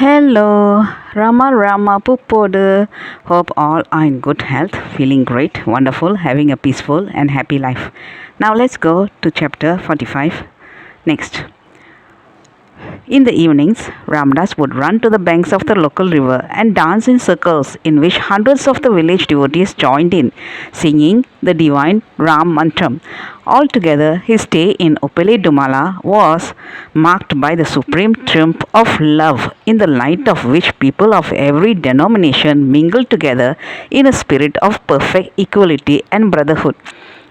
Hello, Rama Pupodu. Hope all are in good health, feeling great, wonderful, having a peaceful and happy life. Now let's go to chapter 45. Next. In the evenings, Ramdas would run to the banks of the local river and dance in circles in which hundreds of the village devotees joined in, singing the divine Ram Mantram. Altogether, his stay in Opele Dumala was marked by the supreme triumph of love, in the light of which people of every denomination mingled together in a spirit of perfect equality and brotherhood.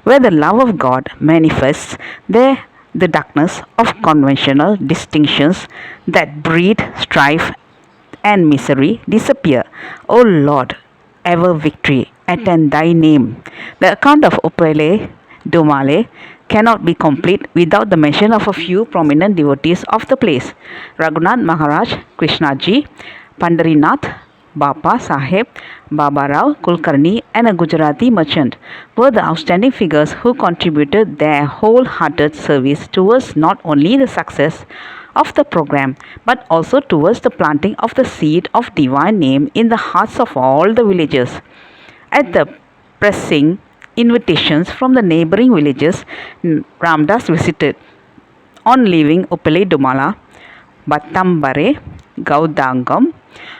Where the love of God manifests, there the darkness of conventional distinctions that breed strife and misery disappear. O Lord, ever victory, attend thy name. The account of Upele Dumale cannot be complete without the mention of a few prominent devotees of the place. Raghunath Maharaj, Krishnaji, Pandarinath, Bapa Saheb, Babarao Kulkarni, and a Gujarati merchant were the outstanding figures who contributed their wholehearted service towards not only the success of the program but also towards the planting of the seed of divine name in the hearts of all the villagers. At the pressing invitations from the neighboring villages, Ramdas visited. On leaving Uppali Dumala, Battambare, Gaudangam,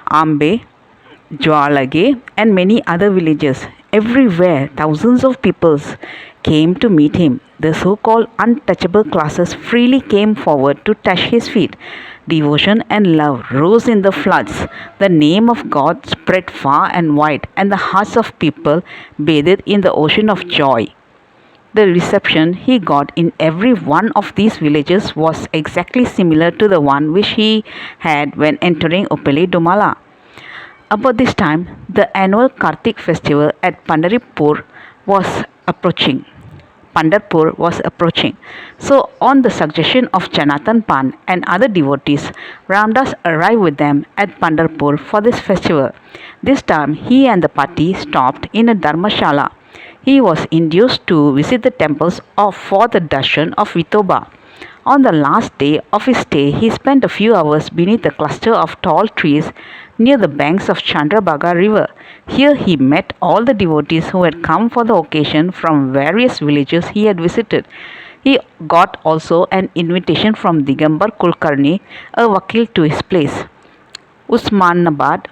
Ambe, Jwalage, and many other villages. Everywhere, thousands of peoples came to meet him. The so-called untouchable classes freely came forward to touch his feet. Devotion and love rose in the floods. The name of God spread far and wide, and the hearts of people bathed in the ocean of joy. The reception he got in every one of these villages was exactly similar to the one which he had when entering Uppali Dumala. About this time, the annual Kartik festival at was approaching. Pandarpur was approaching. So, on the suggestion of Janatan Pan and other devotees, Ramdas arrived with them at Pandarpur for this festival. This time, he and the party stopped in a dharmashala. He was induced to visit the temples for the darshan of Vitoba. On the last day of his stay, he spent a few hours beneath a cluster of tall trees near the banks of Chandrabhaga river. Here he met all the devotees who had come for the occasion from various villages he had visited. He got also an invitation from Digambar Kulkarni, a vakil to his place, Usmanabad.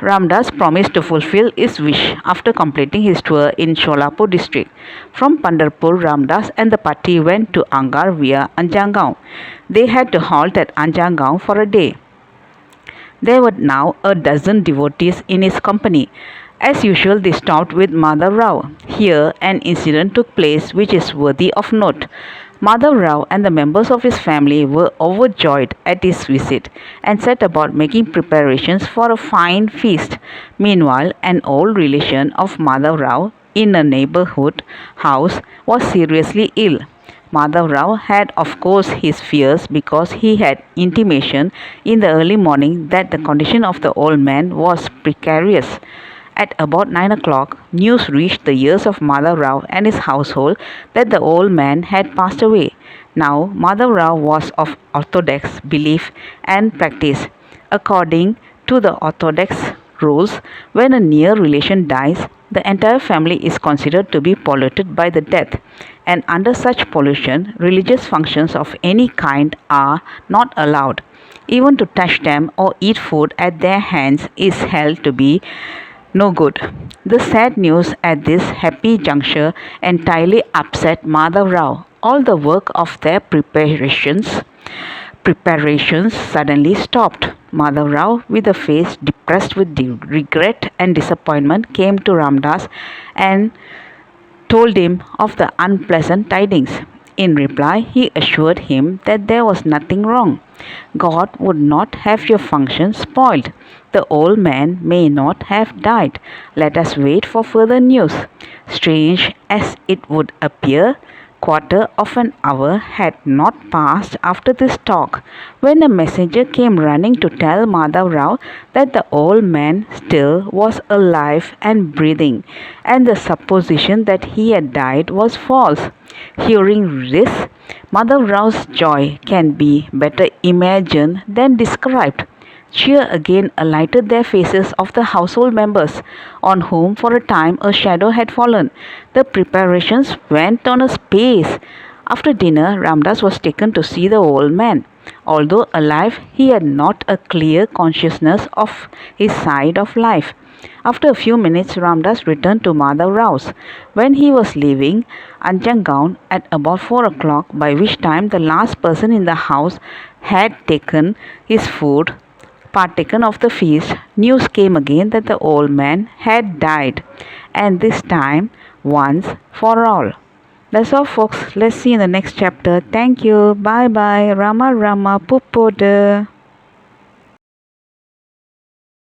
Ramdas promised to fulfill his wish after completing his tour in Sholapur district. From Pandarpur, Ramdas and the party went to Angar via Anjangaon. They had to halt at Anjangaon for a day. There were now a dozen devotees in his company. As usual, they stopped with Madhav Rao. Here, an incident took place which is worthy of note. Madhav Rao and the members of his family were overjoyed at his visit and set about making preparations for a fine feast. Meanwhile, an old relation of Madhav Rao in a neighborhood house was seriously ill. Madhav Rao had of course his fears because he had intimation in the early morning that the condition of the old man was precarious. At about 9 o'clock, news reached the ears of Madhav Rao and his household that the old man had passed away. Now, Madhav Rao was of orthodox belief and practice. According to the orthodox rules, when a near relation dies, the entire family is considered to be polluted by the death, and under such pollution, religious functions of any kind are not allowed. Even to touch them or eat food at their hands is held to be no good. The sad news at this happy juncture entirely upset Madhav Rao. All the work of their preparations suddenly stopped. Madhav Rao, with a face depressed with regret and disappointment, came to Ramdas and told him of the unpleasant tidings. In reply, he assured him that there was nothing wrong. God would not have your function spoiled. The old man may not have died. Let us wait for further news. Strange as it would appear, quarter of an hour had not passed after this talk when a messenger came running to tell Madhav Rao that the old man still was alive and breathing, and the supposition that he had died was false. Hearing this, Mother Rouse's joy can be better imagined than described. Cheer again alighted their faces of the household members, on whom for a time a shadow had fallen. The preparations went on a pace. After dinner, Ramdas was taken to see the old man. Although alive, he had not a clear consciousness of his side of life. After a few minutes, Ramdas returned to Madhav Rao's. When he was leaving Anjangaon at about 4 o'clock, by which time the last person in the house had taken his food, partaken of the feast, news came again that the old man had died, and this time once for all. That's all, folks. Let's see in the next chapter. Thank you. Bye bye. Rama Rama Puppodu.